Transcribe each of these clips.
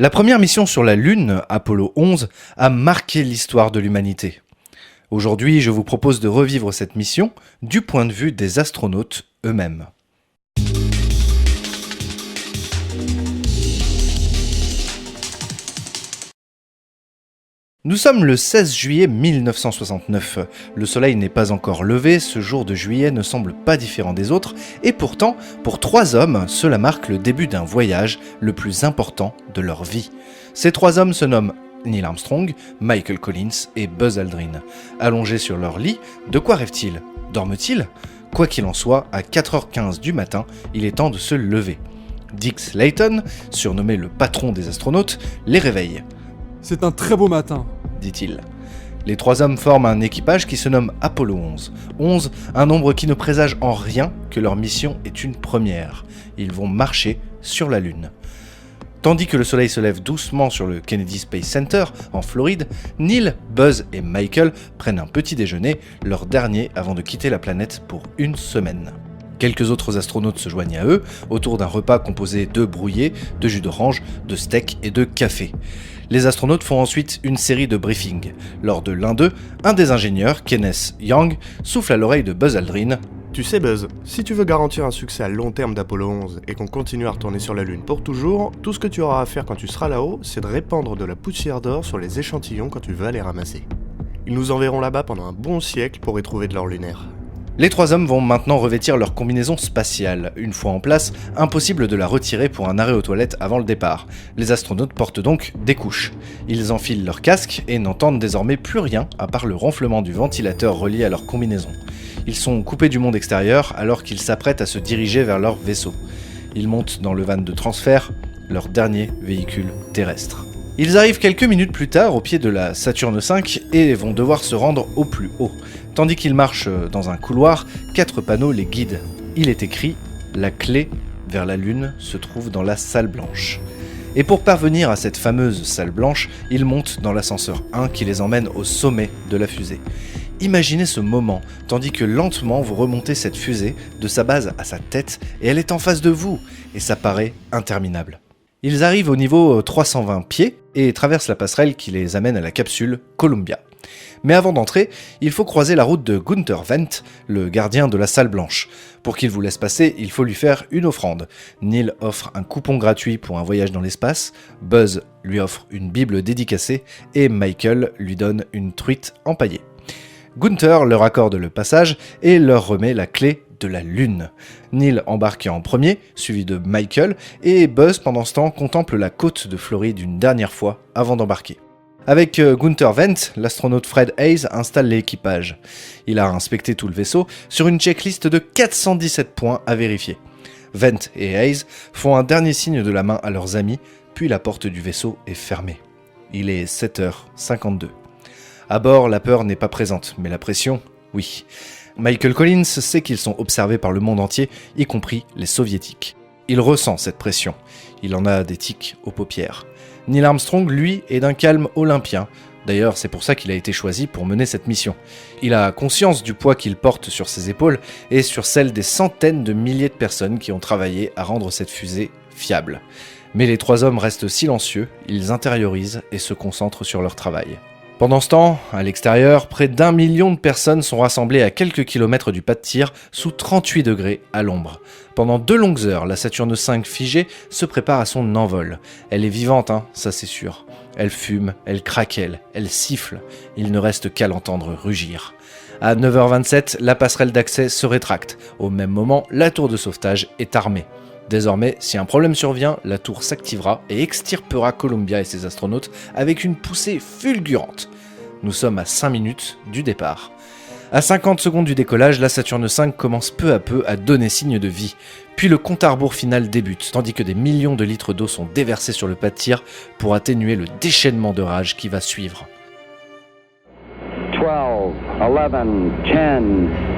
La première mission sur la Lune, Apollo 11, a marqué l'histoire de l'humanité. Aujourd'hui, je vous propose de revivre cette mission du point de vue des astronautes eux-mêmes. Nous sommes le 16 juillet 1969. Le soleil n'est pas encore levé, ce jour de juillet ne semble pas différent des autres, et pourtant, pour 3 hommes, cela marque le début d'un voyage le plus important de leur vie. Ces 3 hommes se nomment Neil Armstrong, Michael Collins et Buzz Aldrin. Allongés sur leur lit, de quoi rêvent-ils ? Dorment-ils ? Quoi qu'il en soit, à 4h15 du matin, il est temps de se lever. Dick Slayton, surnommé le patron des astronautes, les réveille. C'est un très beau matin, dit-il. Les 3 hommes forment un équipage qui se nomme Apollo 11. 11, un nombre qui ne présage en rien que leur mission est une première. Ils vont marcher sur la Lune. Tandis que le soleil se lève doucement sur le Kennedy Space Center, en Floride, Neil, Buzz et Michael prennent un petit déjeuner, leur dernier avant de quitter la planète pour une semaine. Quelques autres astronautes se joignent à eux, autour d'un repas composé d'œufs brouillés, de jus d'orange, de steak et de café. Les astronautes font ensuite une série de briefings. Lors de l'un d'eux, un des ingénieurs, Kenneth Young, souffle à l'oreille de Buzz Aldrin. Tu sais Buzz, si tu veux garantir un succès à long terme d'Apollo 11 et qu'on continue à retourner sur la Lune pour toujours, tout ce que tu auras à faire quand tu seras là-haut, c'est de répandre de la poussière d'or sur les échantillons quand tu vas les ramasser. Ils nous enverront là-bas pendant un bon siècle pour y trouver de l'or lunaire. Les 3 hommes vont maintenant revêtir leur combinaison spatiale. Une fois en place, impossible de la retirer pour un arrêt aux toilettes avant le départ. Les astronautes portent donc des couches. Ils enfilent leur casque et n'entendent désormais plus rien à part le ronflement du ventilateur relié à leur combinaison. Ils sont coupés du monde extérieur alors qu'ils s'apprêtent à se diriger vers leur vaisseau. Ils montent dans le van de transfert, leur dernier véhicule terrestre. Ils arrivent quelques minutes plus tard au pied de la Saturne V et vont devoir se rendre au plus haut. Tandis qu'ils marchent dans un couloir, 4 panneaux les guident. Il est écrit « La clé vers la Lune se trouve dans la salle blanche ». Et pour parvenir à cette fameuse salle blanche, ils montent dans l'ascenseur 1 qui les emmène au sommet de la fusée. Imaginez ce moment, tandis que lentement vous remontez cette fusée de sa base à sa tête et elle est en face de vous, et ça paraît interminable. Ils arrivent au niveau 320 pieds et traversent la passerelle qui les amène à la capsule Columbia. Mais avant d'entrer, il faut croiser la route de Gunther Wendt, le gardien de la salle blanche. Pour qu'il vous laisse passer, il faut lui faire une offrande. Neil offre un coupon gratuit pour un voyage dans l'espace, Buzz lui offre une bible dédicacée et Michael lui donne une truite empaillée. Gunther leur accorde le passage et leur remet la clé de la Lune. Neil embarque en premier, suivi de Michael, et Buzz pendant ce temps contemple la côte de Floride une dernière fois avant d'embarquer. Avec Gunther Wendt, l'astronaute Fred Haise installe l'équipage. Il a inspecté tout le vaisseau sur une checklist de 417 points à vérifier. Wendt et Haise font un dernier signe de la main à leurs amis, puis la porte du vaisseau est fermée. Il est 7h52. À bord, la peur n'est pas présente, mais la pression, oui. Michael Collins sait qu'ils sont observés par le monde entier, y compris les soviétiques. Il ressent cette pression. Il en a des tics aux paupières. Neil Armstrong, lui, est d'un calme olympien. D'ailleurs, c'est pour ça qu'il a été choisi pour mener cette mission. Il a conscience du poids qu'il porte sur ses épaules et sur celles des centaines de milliers de personnes qui ont travaillé à rendre cette fusée fiable. Mais les 3 hommes restent silencieux, ils intériorisent et se concentrent sur leur travail. Pendant ce temps, à l'extérieur, près d'1 million de personnes sont rassemblées à quelques kilomètres du pas de tir, sous 38 degrés à l'ombre. Pendant 2 longues heures, la Saturne V figée se prépare à son envol. Elle est vivante, ça c'est sûr. Elle fume, elle craquelle, elle siffle. Il ne reste qu'à l'entendre rugir. À 9h27, la passerelle d'accès se rétracte. Au même moment, la tour de sauvetage est armée. Désormais, si un problème survient, la tour s'activera et extirpera Columbia et ses astronautes avec une poussée fulgurante. Nous sommes à 5 minutes du départ. À 50 secondes du décollage, la Saturne V commence peu à peu à donner signe de vie. Puis le compte à rebours final débute, tandis que des millions de litres d'eau sont déversés sur le pas de tir pour atténuer le déchaînement de rage qui va suivre. 12, 11, 10,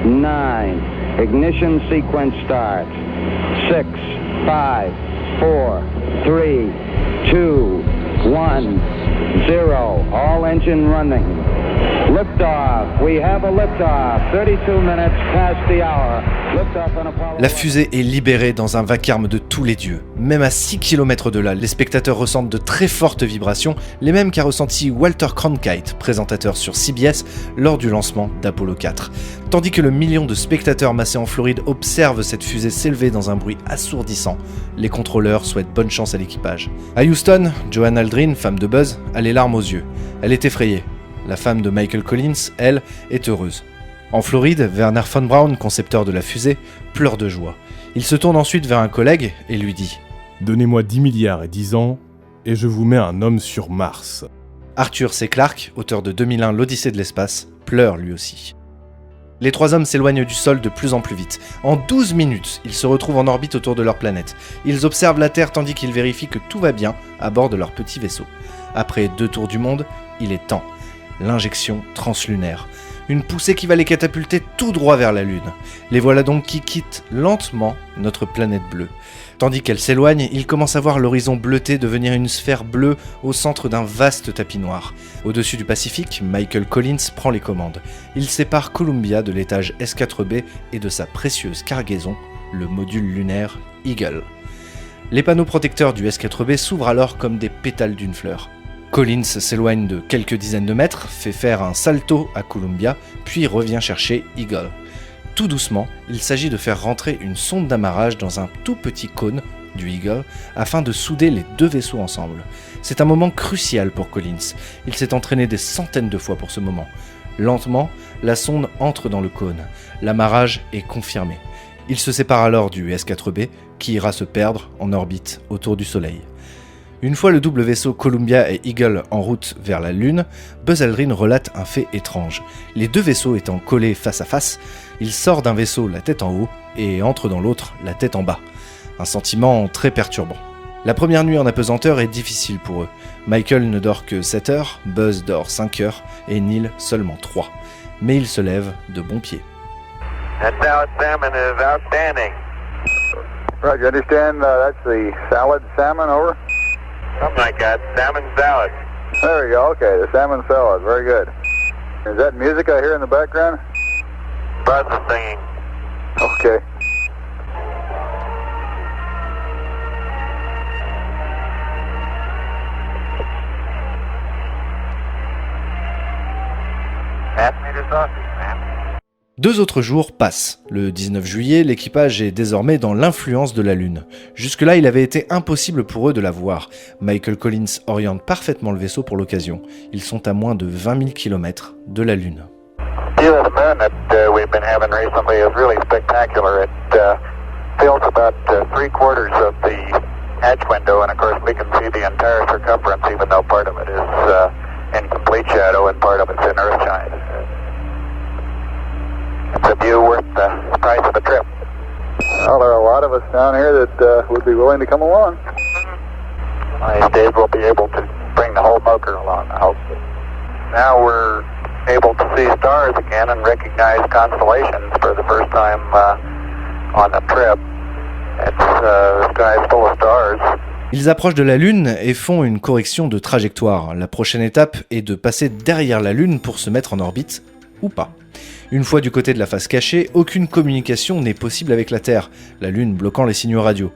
9, ignition sequence start. 6, 5, 4, 3, 2, 1, 0. All engine running. Liftoff. We have a liftoff. 32 minutes past the hour. Liftoff on Apollo. La fusée est libérée dans un vacarme de tous les dieux. Même à 6 km de là, les spectateurs ressentent de très fortes vibrations, les mêmes qu'a ressenti Walter Cronkite, présentateur sur CBS, lors du lancement d'Apollo 4. Tandis que le million de spectateurs massés en Floride observent cette fusée s'élever dans un bruit assourdissant, les contrôleurs souhaitent bonne chance à l'équipage. À Houston, Joanne Aldrin, femme de Buzz, a les larmes aux yeux. Elle est effrayée. La femme de Michael Collins, elle, est heureuse. En Floride, Werner von Braun, concepteur de la fusée, pleure de joie. Il se tourne ensuite vers un collègue et lui dit « Donnez-moi 10 milliards et 10 ans, et je vous mets un homme sur Mars. » Arthur C. Clarke, auteur de 2001 L'Odyssée de l'espace, pleure lui aussi. Les trois hommes s'éloignent du sol de plus en plus vite. En 12 minutes, ils se retrouvent en orbite autour de leur planète. Ils observent la Terre tandis qu'ils vérifient que tout va bien à bord de leur petit vaisseau. Après 2 tours du monde, il est temps. L'injection translunaire. Une poussée qui va les catapulter tout droit vers la Lune. Les voilà donc qui quittent lentement notre planète bleue. Tandis qu'elle s'éloigne, ils commencent à voir l'horizon bleuté devenir une sphère bleue au centre d'un vaste tapis noir. Au-dessus du Pacifique, Michael Collins prend les commandes. Il sépare Columbia de l'étage S4B et de sa précieuse cargaison, le module lunaire Eagle. Les panneaux protecteurs du S4B s'ouvrent alors comme des pétales d'une fleur. Collins s'éloigne de quelques dizaines de mètres, fait faire un salto à Columbia, puis revient chercher Eagle. Tout doucement, il s'agit de faire rentrer une sonde d'amarrage dans un tout petit cône du Eagle afin de souder les 2 vaisseaux ensemble. C'est un moment crucial pour Collins. Il s'est entraîné des centaines de fois pour ce moment. Lentement, la sonde entre dans le cône. L'amarrage est confirmé. Il se sépare alors du S4B qui ira se perdre en orbite autour du Soleil. Une fois le double vaisseau Columbia et Eagle en route vers la Lune, Buzz Aldrin relate un fait étrange. Les 2 vaisseaux étant collés face à face, il sort d'un vaisseau la tête en haut et entre dans l'autre la tête en bas. Un sentiment très perturbant. La première nuit en apesanteur est difficile pour eux. Michael ne dort que 7 heures, Buzz dort 5 heures et Neil seulement 3. Mais il se lève de bon pied. That salad salmon is outstanding. Right, you understand that's the salad salmon, over? Something like that, salmon salad. There we go, okay, the salmon salad, very good. Is that music I hear in the background? Buzz is singing. Okay. Pass me the sausage, man. 2 autres jours passent. Le 19 juillet, l'équipage est désormais dans l'influence de la Lune. Jusque-là, il avait été impossible pour eux de la voir. Michael Collins oriente parfaitement le vaisseau pour l'occasion. Ils sont à moins de 20 000 km de la Lune. The view of the moon that we've been having recently is really spectacular. It fills about 3/4 of the hatch window, and of course we can see the entire circumference, even though part of it is in complete shadow and part of it's in earthshine. It's a view worth the price of a trip. Well, there are a lot of us down here that would be willing to come along. One of these days we'll be able to bring the whole motor along, I hope. Now we're able to see stars again and recognize constellations for the first time on the trip. The sky is full of stars. Ils approchent de la Lune et font une correction de trajectoire. La prochaine étape est de passer derrière la Lune pour se mettre en orbite, ou pas. Une fois du côté de la face cachée, aucune communication n'est possible avec la Terre, la Lune bloquant les signaux radio.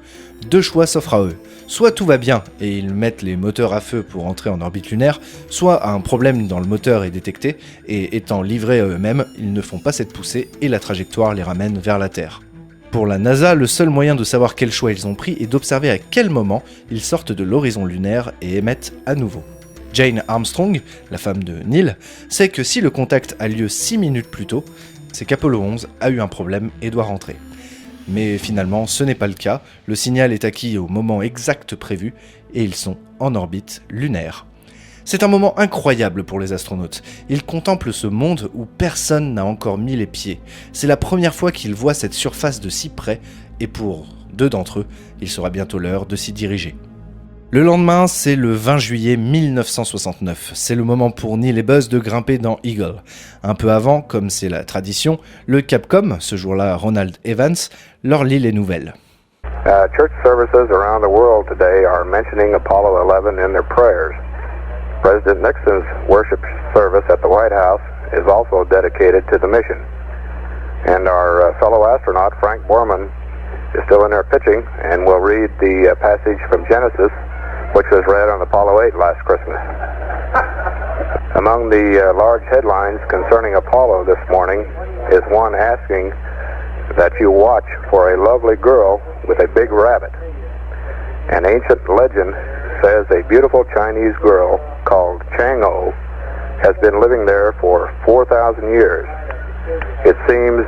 2 choix s'offrent à eux. Soit tout va bien et ils mettent les moteurs à feu pour entrer en orbite lunaire, soit un problème dans le moteur est détecté et étant livrés à eux-mêmes, ils ne font pas cette poussée et la trajectoire les ramène vers la Terre. Pour la NASA, le seul moyen de savoir quel choix ils ont pris est d'observer à quel moment ils sortent de l'horizon lunaire et émettent à nouveau. Jane Armstrong, la femme de Neil, sait que si le contact a lieu 6 minutes plus tôt, c'est qu'Apollo 11 a eu un problème et doit rentrer. Mais finalement, ce n'est pas le cas, le signal est acquis au moment exact prévu et ils sont en orbite lunaire. C'est un moment incroyable pour les astronautes. Ils contemplent ce monde où personne n'a encore mis les pieds. C'est la première fois qu'ils voient cette surface de si près et pour 2 d'entre eux, il sera bientôt l'heure de s'y diriger. Le lendemain, c'est le 20 juillet 1969. C'est le moment pour Neil et Buzz de grimper dans Eagle. Un peu avant, comme c'est la tradition, le Capcom, ce jour-là Ronald Evans, leur lit les nouvelles. Church services around the world today are mentioning Apollo 11 in their prayers. President Nixon's worship service at the White House is also dedicated to the mission. And our fellow astronaut, Frank Borman, is still in there pitching, and we'll read the passage from Genesis, which was read on Apollo 8 last Christmas. Among the large headlines concerning Apollo this morning is one asking that you watch for a lovely girl with a big rabbit. An ancient legend says a beautiful Chinese girl called Chang'o has been living there for 4,000 years. It seems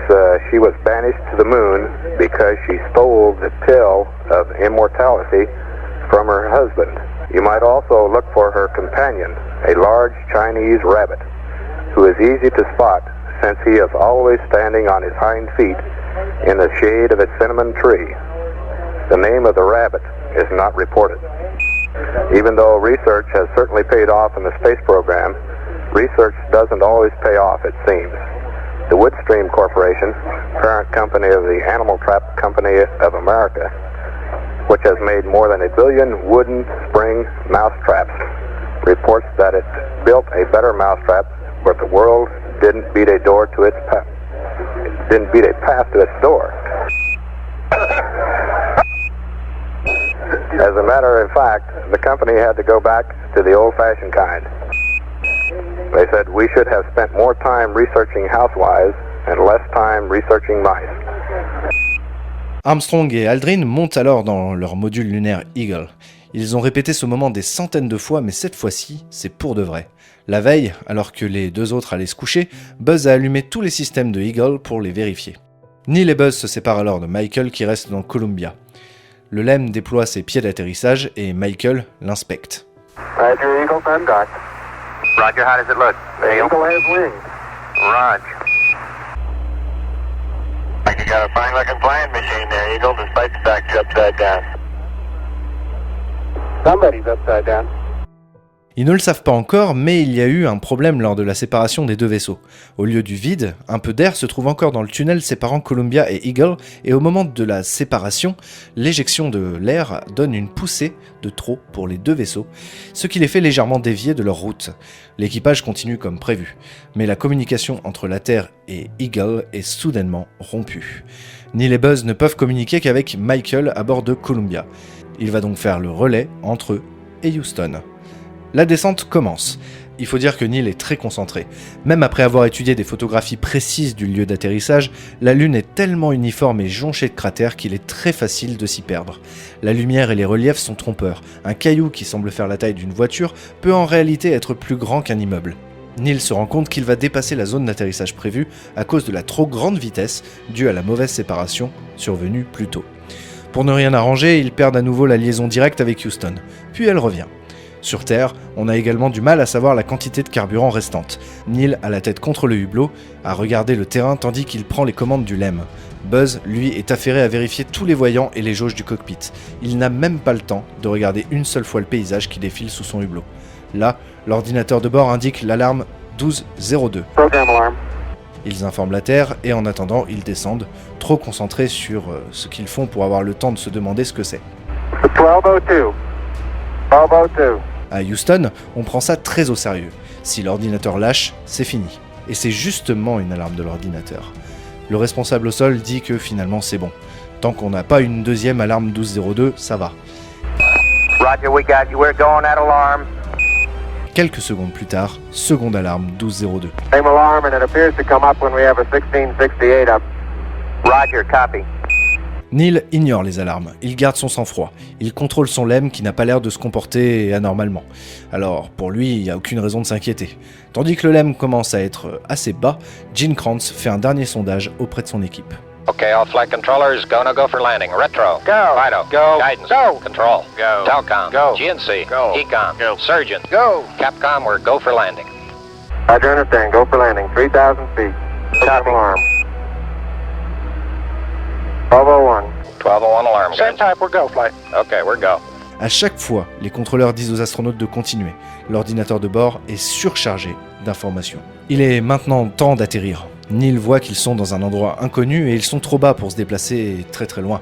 she was banished to the moon because she stole the pill of immortality from her husband. You might also look for her companion, a large Chinese rabbit, who is easy to spot since he is always standing on his hind feet in the shade of a cinnamon tree. The name of the rabbit is not reported. Even though research has certainly paid off in the space program, research doesn't always pay off, it seems. The Woodstream Corporation, parent company of the Animal Trap Company of America, which has made more than 1 billion wooden spring mousetraps, reports that it built a better mousetrap, but the world didn't beat a path to its door. As a matter of fact, the company had to go back to the old-fashioned kind. They said we should have spent more time researching housewives and less time researching mice. Armstrong et Aldrin montent alors dans leur module lunaire Eagle. Ils ont répété ce moment des centaines de fois, mais cette fois-ci, c'est pour de vrai. La veille, alors que les deux autres allaient se coucher, Buzz a allumé tous les systèmes de Eagle pour les vérifier. Neil et Buzz se séparent alors de Michael qui reste dans Columbia. Le LEM déploie ses pieds d'atterrissage et Michael l'inspecte. Roger, Eagle, contact. Roger, how does it look? The Eagle has wings. Roger. You got a fine looking flying machine there, Eagle, despite the fact you're upside down. Somebody's upside down. Ils ne le savent pas encore, mais il y a eu un problème lors de la séparation des deux vaisseaux. Au lieu du vide, un peu d'air se trouve encore dans le tunnel séparant Columbia et Eagle, et au moment de la séparation, l'éjection de l'air donne une poussée de trop pour les deux vaisseaux, ce qui les fait légèrement dévier de leur route. L'équipage continue comme prévu, mais la communication entre la Terre et Eagle est soudainement rompue. Neil et Buzz ne peuvent communiquer qu'avec Michael à bord de Columbia. Il va donc faire le relais entre eux et Houston. La descente commence. Il faut dire que Neil est très concentré. Même après avoir étudié des photographies précises du lieu d'atterrissage, la Lune est tellement uniforme et jonchée de cratères qu'il est très facile de s'y perdre. La lumière et les reliefs sont trompeurs. Un caillou qui semble faire la taille d'une voiture peut en réalité être plus grand qu'un immeuble. Neil se rend compte qu'il va dépasser la zone d'atterrissage prévue à cause de la trop grande vitesse due à la mauvaise séparation survenue plus tôt. Pour ne rien arranger, ils perdent à nouveau la liaison directe avec Houston, puis elle revient. Sur Terre, on a également du mal à savoir la quantité de carburant restante. Neil a la tête contre le hublot, à regarder le terrain tandis qu'il prend les commandes du LEM. Buzz, lui, est affairé à vérifier tous les voyants et les jauges du cockpit. Il n'a même pas le temps de regarder une seule fois le paysage qui défile sous son hublot. Là, l'ordinateur de bord indique l'alarme 1202. Program alarm. Ils informent la Terre et en attendant, ils descendent, trop concentrés sur ce qu'ils font pour avoir le temps de se demander ce que c'est. 1202. 1202. À Houston, on prend ça très au sérieux. Si l'ordinateur lâche, c'est fini. Et c'est justement une alarme de l'ordinateur. Le responsable au sol dit que finalement c'est bon. Tant qu'on n'a pas une deuxième alarme 1202, ça va. Roger, we got you. We're going at alarm. Quelques secondes plus tard, seconde alarme 1202. Same alarm, and it appears to come up when we have a 1668 up. Roger, copy. Neil ignore les alarmes, il garde son sang-froid, il contrôle son LEM qui n'a pas l'air de se comporter anormalement. Alors pour lui, il n'y a aucune raison de s'inquiéter. Tandis que le LEM commence à être assez bas, Gene Kranz fait un dernier sondage auprès de son équipe. Okay, all flight controllers, go for landing. Retro. Go. Fido. Go. Guidance. Go. Control. Go. Telcom. Go. GNC. Go. Econ. Go. Surgeon. Go. Capcom, we're go for landing. Roger, understand. Go for landing. 3,000 feet. Top alarm. 1201. 1201 alarm. Same guys. type, we're go flight. Okay, we're go. À chaque fois, les contrôleurs disent aux astronautes de continuer. L'ordinateur de bord est surchargé d'informations. Il est maintenant temps d'atterrir. Neil voit qu'ils sont dans un endroit inconnu et ils sont trop bas pour se déplacer très très loin.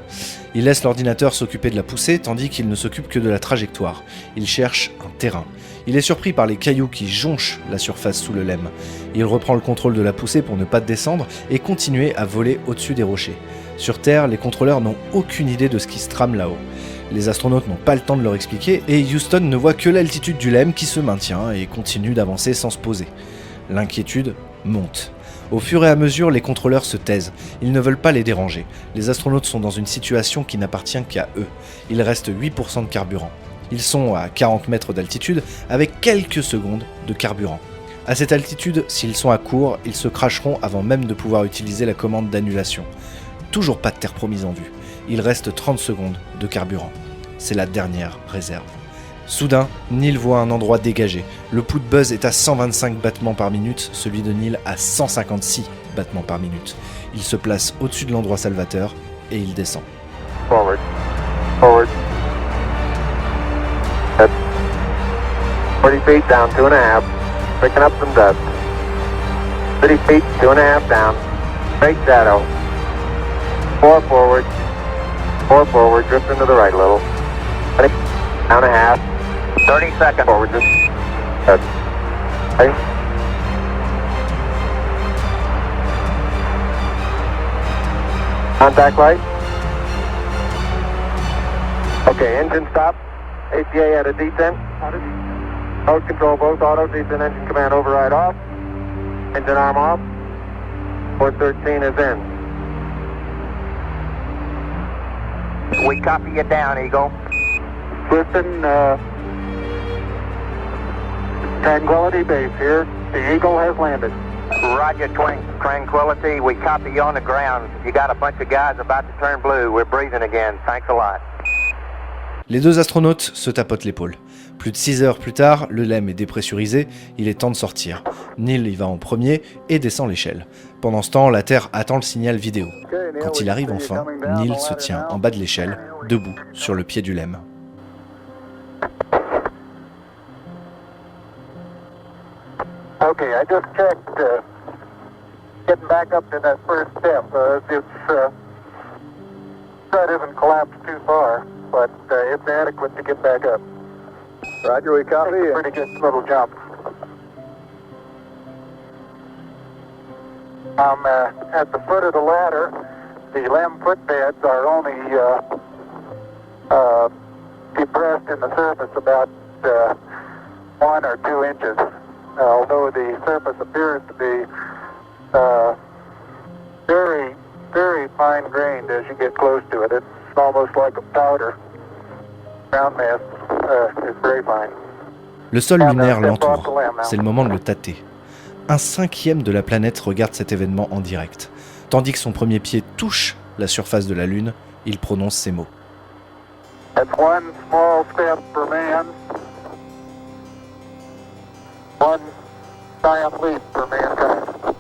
Il laisse l'ordinateur s'occuper de la poussée tandis qu'il ne s'occupe que de la trajectoire. Il cherche un terrain. Il est surpris par les cailloux qui jonchent la surface sous le LEM. Il reprend le contrôle de la poussée pour ne pas descendre et continuer à voler au-dessus des rochers. Sur Terre, les contrôleurs n'ont aucune idée de ce qui se trame là-haut. Les astronautes n'ont pas le temps de leur expliquer et Houston ne voit que l'altitude du LEM qui se maintient et continue d'avancer sans se poser. L'inquiétude monte. Au fur et à mesure, les contrôleurs se taisent. Ils ne veulent pas les déranger. Les astronautes sont dans une situation qui n'appartient qu'à eux. Il reste 8% de carburant. Ils sont à 40 mètres d'altitude avec quelques secondes de carburant. À cette altitude, s'ils sont à court, ils se cracheront avant même de pouvoir utiliser la commande d'annulation. Toujours pas de terre promise en vue. Il reste 30 secondes de carburant. C'est la dernière réserve. Soudain, Neil voit un endroit dégagé. Le pouls de Buzz est à 125 battements par minute, celui de Neil à 156 battements par minute. Il se place au-dessus de l'endroit salvateur et il descend. Forward. Forward. That's 40 feet down, 2.5. Picking up some dust. 30 feet, 2.5 down. Straight shadow. 4 forward. 4 forward, drifting to the right a little. 20, down a half. 30 seconds. Forward, just. Good. Okay. Contact light. Okay, engine stop. ACA at a descent. Mode control both auto, descent engine command override off. Engine arm off. 413 is in. We copy you down, Eagle. Listen, Tranquility Base here. The Eagle has landed. Roger, Tranquility. We copy you on the ground. You got a bunch of guys about to turn blue. We're breathing again. Thanks a lot. Les deux astronautes se tapotent l'épaule. Plus de 6 heures plus tard, le LEM est dépressurisé, il est temps de sortir. Neil y va en premier et descend l'échelle. Pendant ce temps, la Terre attend le signal vidéo. Quand il arrive enfin, Neil se tient en bas de l'échelle, debout sur le pied du LEM. Okay, I just checked getting back up to that first step. That isn't collapsed too far, but it's adequate to get back up. Roger, we copy. It's a pretty good little jump. At the foot of the ladder, the LEM footbeds are only depressed in the surface about 1 or 2 inches. Although the surface appears to be very, very fine-grained as you get close to it. It's almost like a powder. Ground mass is very fine. Le sol lunaire l'entoure. C'est le moment de le tâter. 1/5 de la planète regarde cet événement en direct. Tandis que son premier pied touche la surface de la Lune, il prononce ces mots. That's one small step for man. One giant leap for mankind.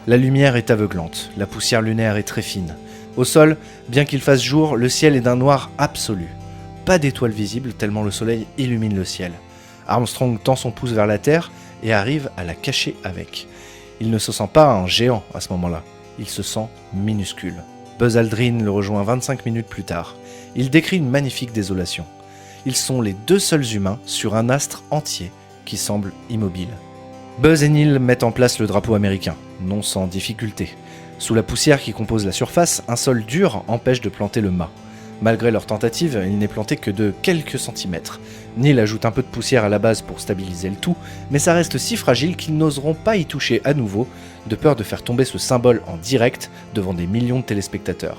La lumière est aveuglante, la poussière lunaire est très fine. Au sol, bien qu'il fasse jour, le ciel est d'un noir absolu. Pas d'étoiles visibles tellement le soleil illumine le ciel. Armstrong tend son pouce vers la Terre et arrive à la cacher avec. Il ne se sent pas un géant à ce moment-là, il se sent minuscule. Buzz Aldrin le rejoint 25 minutes plus tard. Il décrit une magnifique désolation. Ils sont les 2 seuls humains sur un astre entier qui semble immobile. Buzz et Neil mettent en place le drapeau américain, non sans difficulté. Sous la poussière qui compose la surface, un sol dur empêche de planter le mât. Malgré leur tentative, il n'est planté que de quelques centimètres. Neil ajoute un peu de poussière à la base pour stabiliser le tout, mais ça reste si fragile qu'ils n'oseront pas y toucher à nouveau, de peur de faire tomber ce symbole en direct devant des millions de téléspectateurs.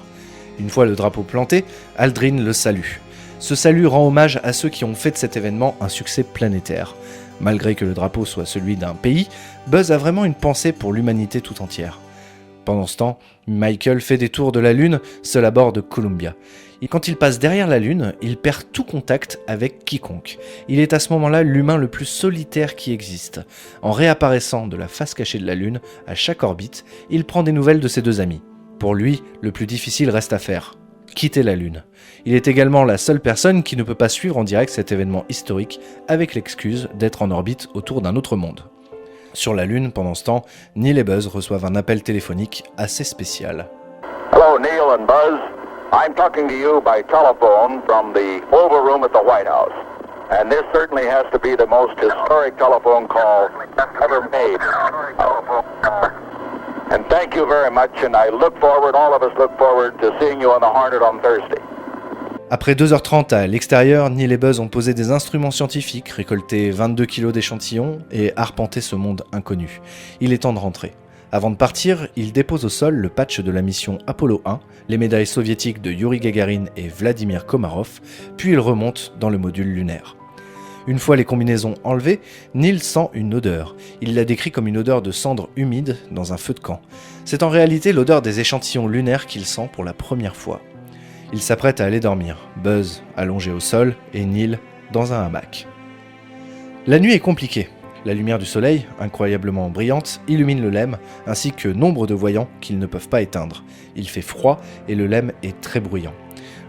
Une fois le drapeau planté, Aldrin le salue. Ce salut rend hommage à ceux qui ont fait de cet événement un succès planétaire. Malgré que le drapeau soit celui d'un pays, Buzz a vraiment une pensée pour l'humanité tout entière. Pendant ce temps, Michael fait des tours de la Lune, seul à bord de Columbia. Et quand il passe derrière la Lune, il perd tout contact avec quiconque. Il est à ce moment-là l'humain le plus solitaire qui existe. En réapparaissant de la face cachée de la Lune, à chaque orbite, il prend des nouvelles de ses 2 amis. Pour lui, le plus difficile reste à faire. Quitter la Lune. Il est également la seule personne qui ne peut pas suivre en direct cet événement historique avec l'excuse d'être en orbite autour d'un autre monde. Sur la Lune, pendant ce temps, Neil et Buzz reçoivent un appel téléphonique assez spécial. Hello, Neil and Buzz. I'm talking to you by telephone from the Oval Room at the White House. And this certainly has to be the most historic telephone call ever made. And thank you very much, and I look forward, all of us look forward to seeing you on the Hornet on Thursday. Après 2h30 à l'extérieur, Neil et Buzz ont posé des instruments scientifiques, récolté 22 kilos d'échantillons et arpenté ce monde inconnu. Il est temps de rentrer. Avant de partir, ils déposent au sol le patch de la mission Apollo 1, les médailles soviétiques de Yuri Gagarin et Vladimir Komarov, puis ils remontent dans le module lunaire. Une fois les combinaisons enlevées, Neil sent une odeur. Il la décrit comme une odeur de cendre humide dans un feu de camp. C'est en réalité l'odeur des échantillons lunaires qu'il sent pour la première fois. Il s'apprête à aller dormir, Buzz allongé au sol et Neil dans un hamac. La nuit est compliquée. La lumière du soleil, incroyablement brillante, illumine le LEM, ainsi que nombre de voyants qu'ils ne peuvent pas éteindre. Il fait froid et le LEM est très bruyant.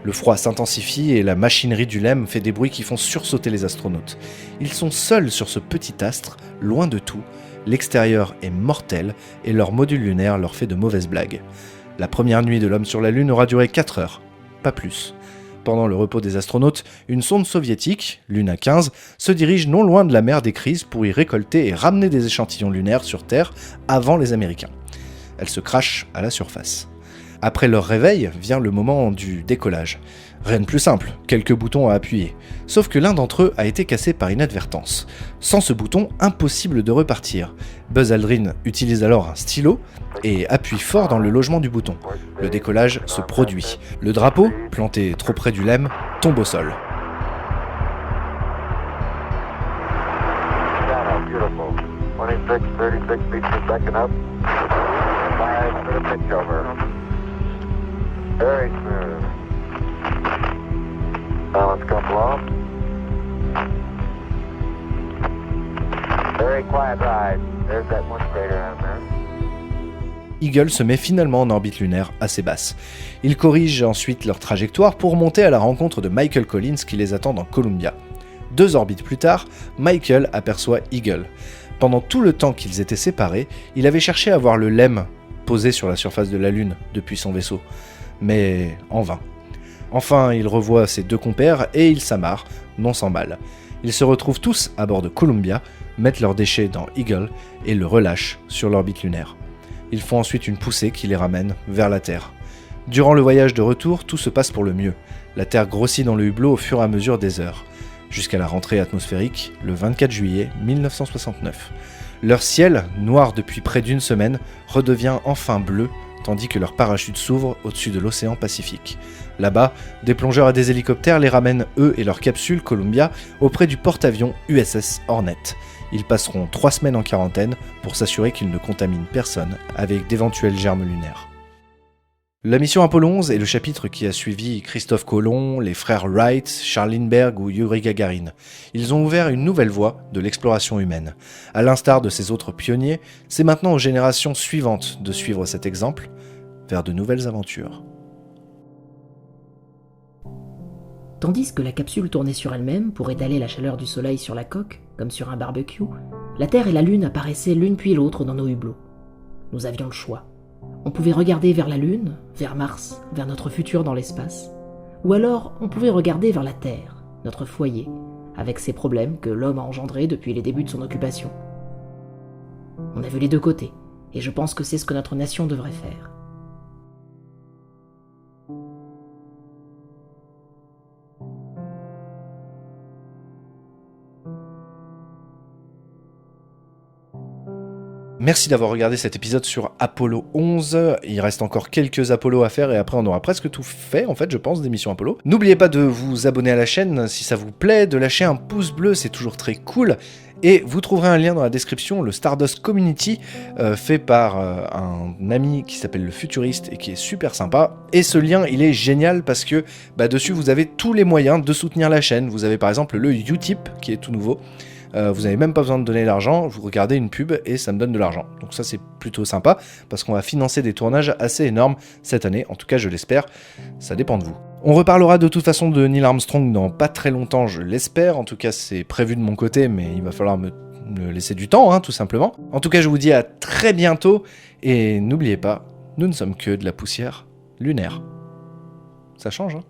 Le froid s'intensifie et la machinerie du LEM fait des bruits qui font sursauter les astronautes. Ils sont seuls sur ce petit astre, loin de tout, l'extérieur est mortel et leur module lunaire leur fait de mauvaises blagues. La première nuit de l'homme sur la Lune aura duré 4 heures, pas plus. Pendant le repos des astronautes, une sonde soviétique, Luna 15, se dirige non loin de la mer des Crises pour y récolter et ramener des échantillons lunaires sur Terre avant les Américains. Elle se crache à la surface. Après leur réveil, vient le moment du décollage. Rien de plus simple, quelques boutons à appuyer. Sauf que l'un d'entre eux a été cassé par inadvertance. Sans ce bouton, impossible de repartir. Buzz Aldrin utilise alors un stylo et appuie fort dans le logement du bouton. Le décollage se produit. Le drapeau, planté trop près du LEM, tombe au sol. Very smooth. Balance couple off. Very quiet ride. There's that one crater out there. Eagle se met finalement en orbite lunaire assez basse. Ils corrigent ensuite leur trajectoire pour monter à la rencontre de Michael Collins qui les attend dans Columbia. 2 orbites plus tard, Michael aperçoit Eagle. Pendant tout le temps qu'ils étaient séparés, il avait cherché à voir le LEM posé sur la surface de la Lune depuis son vaisseau. Mais en vain. Enfin, il revoit ses 2 compères et il s'amarre, non sans mal. Ils se retrouvent tous à bord de Columbia, mettent leurs déchets dans Eagle et le relâchent sur l'orbite lunaire. Ils font ensuite une poussée qui les ramène vers la Terre. Durant le voyage de retour, tout se passe pour le mieux. La Terre grossit dans le hublot au fur et à mesure des heures, jusqu'à la rentrée atmosphérique le 24 juillet 1969. Leur ciel, noir depuis près d'une semaine, redevient enfin bleu, tandis que leur parachute s'ouvre au-dessus de l'océan Pacifique. Là-bas, des plongeurs et des hélicoptères les ramènent, eux et leur capsule Columbia, auprès du porte-avions USS Hornet. Ils passeront 3 semaines en quarantaine pour s'assurer qu'ils ne contaminent personne avec d'éventuels germes lunaires. La mission Apollo 11 est le chapitre qui a suivi Christophe Colomb, les frères Wright, Charles Lindbergh ou Yuri Gagarin. Ils ont ouvert une nouvelle voie de l'exploration humaine. À l'instar de ces autres pionniers, c'est maintenant aux générations suivantes de suivre cet exemple vers de nouvelles aventures. Tandis que la capsule tournait sur elle-même pour étaler la chaleur du soleil sur la coque, comme sur un barbecue, la Terre et la Lune apparaissaient l'une puis l'autre dans nos hublots. Nous avions le choix. On pouvait regarder vers la Lune, vers Mars, vers notre futur dans l'espace, ou alors on pouvait regarder vers la Terre, notre foyer, avec ses problèmes que l'homme a engendrés depuis les débuts de son occupation. On a vu les 2 côtés, et je pense que c'est ce que notre nation devrait faire. Merci d'avoir regardé cet épisode sur Apollo 11. Il reste encore quelques Apollo à faire et après on aura presque tout fait, en fait, je pense, des missions Apollo. N'oubliez pas de vous abonner à la chaîne si ça vous plaît, de lâcher un pouce bleu, c'est toujours très cool. Et vous trouverez un lien dans la description, le Stardust Community, fait par un ami qui s'appelle le Futuriste et qui est super sympa. Et ce lien, il est génial parce que dessus, vous avez tous les moyens de soutenir la chaîne. Vous avez par exemple le Utip, qui est tout nouveau. Vous n'avez même pas besoin de donner l'argent, vous regardez une pub et ça me donne de l'argent. Donc ça c'est plutôt sympa parce qu'on va financer des tournages assez énormes cette année, en tout cas je l'espère, ça dépend de vous. On reparlera de toute façon de Neil Armstrong dans pas très longtemps, je l'espère, en tout cas c'est prévu de mon côté, mais il va falloir me laisser du temps, hein, tout simplement. En tout cas, je vous dis à très bientôt, et n'oubliez pas, nous ne sommes que de la poussière lunaire. Ça change, hein.